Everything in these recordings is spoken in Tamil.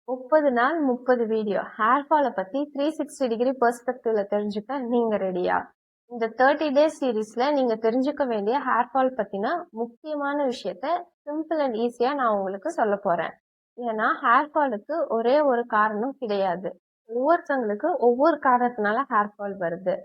30 நாள் 30 வீடியோ ஹேர் ஃபாலை பத்தி 360 டிகிரி பெர்ஸ்பெக்டிவ்ல தெரிஞ்சுக்க நீங்க ரெடியா? இந்த 30 டேஸ் சீரீஸ்ல நீங்க தெரிஞ்சுக்க வேண்டிய ஹேர் ஃபால் பத்தின முக்கியமான விஷயத்த சிம்பிள் அண்ட் ஈஸியா நான் உங்களுக்கு சொல்ல போறேன். ஏன்னா ஹேர் ஃபாலுக்கு ஒரே ஒரு காரணம் கிடையாது. ஒவ்வொருத்தவங்களுக்கு ஒவ்வொரு காரணத்தினால ஹேர் ஃபால் வருது.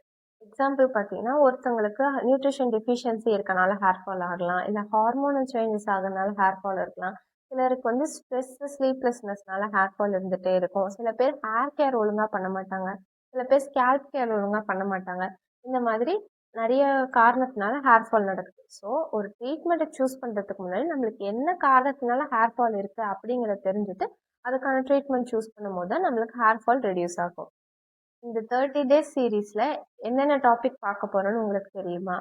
எக்ஸாம்பிள் பார்த்தீங்கன்னா, ஒருத்தவங்களுக்கு நியூட்ரிஷன் டெஃபிஷியன்சி இருக்கனால ஹேர் ஃபால் ஆகலாம், இல்லை ஹார்மோனல் சேஞ்சஸ் ஆகிறதுனால ஹேர் ஃபால் இருக்கலாம். சிலருக்கு வந்து ஸ்ட்ரெஸ், ஸ்லீப்லெஸ்னஸ்னால ஹேர் ஃபால் இருந்துகிட்டே இருக்கும். சில பேர் ஹேர் கேர் ஒழுங்காக பண்ண மாட்டாங்க, சில பேர் ஸ்கேல்ப் கேர் ஒழுங்காக பண்ண மாட்டாங்க. இந்த மாதிரி நிறைய காரணத்தினால ஹேர் ஃபால் நடக்குது. ஸோ ஒரு ட்ரீட்மெண்ட்டை சூஸ் பண்ணுறதுக்கு முன்னாடி நம்மளுக்கு என்ன காரணத்தினால ஹேர் ஃபால் இருக்குது அப்படிங்கிறத தெரிஞ்சுட்டு அதுக்கான ட்ரீட்மெண்ட் சூஸ் பண்ணும்போது தான் நம்மளுக்கு ஹேர் ஃபால் ரெடியூஸ் ஆகும். இந்த 30 டேஸ் சீரீஸ்ல என்னென்ன டாபிக் பார்க்க போறோம்னு உங்களுக்கு தெரியுமா?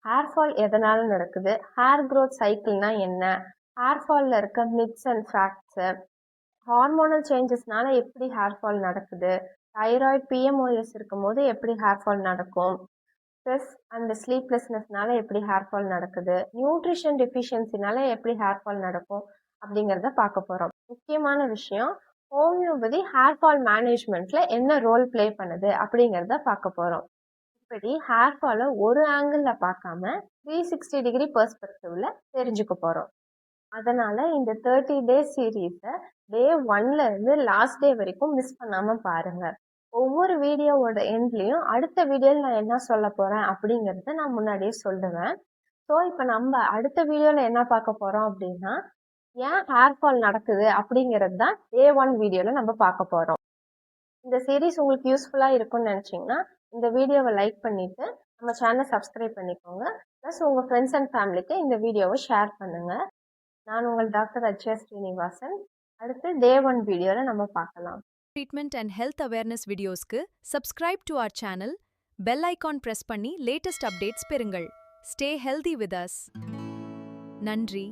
ஹேர் ஃபால் எதனால நடக்குது, ஹேர் க்ரோத் சைக்கிள்னா என்ன, ஹேர் ஃபால்ல இருக்க மித்ஸ் அண்ட் ஃபேக்ட்ஸ், ஹார்மோனல் சேஞ்சஸ்னால எப்படி ஹேர் ஃபால் நடக்குது, தைராய்டு பிஎம்ஓஎஸ் இருக்கும்போது எப்படி ஹேர் ஃபால் நடக்கும், ஸ்ட்ரெஸ் அண்ட் ஸ்லீப்லெஸ்னஸ்னால எப்படி ஹேர் ஃபால் நடக்குது, நியூட்ரிஷன் டெஃபிஷியன்சினால எப்படி ஹேர் ஃபால் நடக்கும் அப்படிங்கிறத பார்க்க போறோம். முக்கியமான விஷயம், ஹோமியோபதி ஹேர் ஃபால் மேனேஜ்மெண்ட்ல என்ன ரோல் பிளே பண்ணுது அப்படிங்கிறத பார்க்க போறோம். இப்படி ஹேர் ஃபாலை ஒரு ஆங்கிள் பார்க்காம 360 டிகிரி பெர்ஸ்பெக்டிவ்ல தெரிஞ்சுக்க போறோம். அதனால இந்த 30 டேஸ் சீரீஸை டே 1ல இருந்து லாஸ்ட் டே வரைக்கும் மிஸ் பண்ணாம பாருங்க. ஒவ்வொரு வீடியோவோட எண்ட்லயும் அடுத்த வீடியோவில் நான் என்ன சொல்ல போறேன் அப்படிங்கிறத நான் முன்னாடியே சொல்லுவேன். ஸோ இப்போ நம்ம அடுத்த வீடியோவில் என்ன பார்க்க போறோம் அப்படின்னா, ஏன் ஹேர் ஃபால் நடக்குது அப்படிங்கிறது தான் டே 1 வீடியோவில் நம்ம பார்க்க போகிறோம். இந்த சீரீஸ் உங்களுக்கு யூஸ்ஃபுல்லாக இருக்கும்னு நினச்சிங்கன்னா இந்த வீடியோவை லைக் பண்ணிவிட்டு நம்ம சேனலை சப்ஸ்கிரைப் பண்ணிக்கோங்க. ப்ளஸ் உங்கள் ஃப்ரெண்ட்ஸ் அண்ட் ஃபேமிலிக்கு இந்த வீடியோவை ஷேர் பண்ணுங்கள். நான் உங்கள் டாக்டர் அஜ்யா ஸ்ரீனிவாசன். அடுத்து டே 1 வீடியோவில் நம்ம பார்க்கலாம். ட்ரீட்மெண்ட் அண்ட் ஹெல்த் அவேர்னஸ் வீடியோஸ்க்கு subscribe to our channel, bell icon press பண்ணி லேட்டஸ்ட் அப்டேட்ஸ் பெறுங்கள். Stay healthy with us. நன்றி.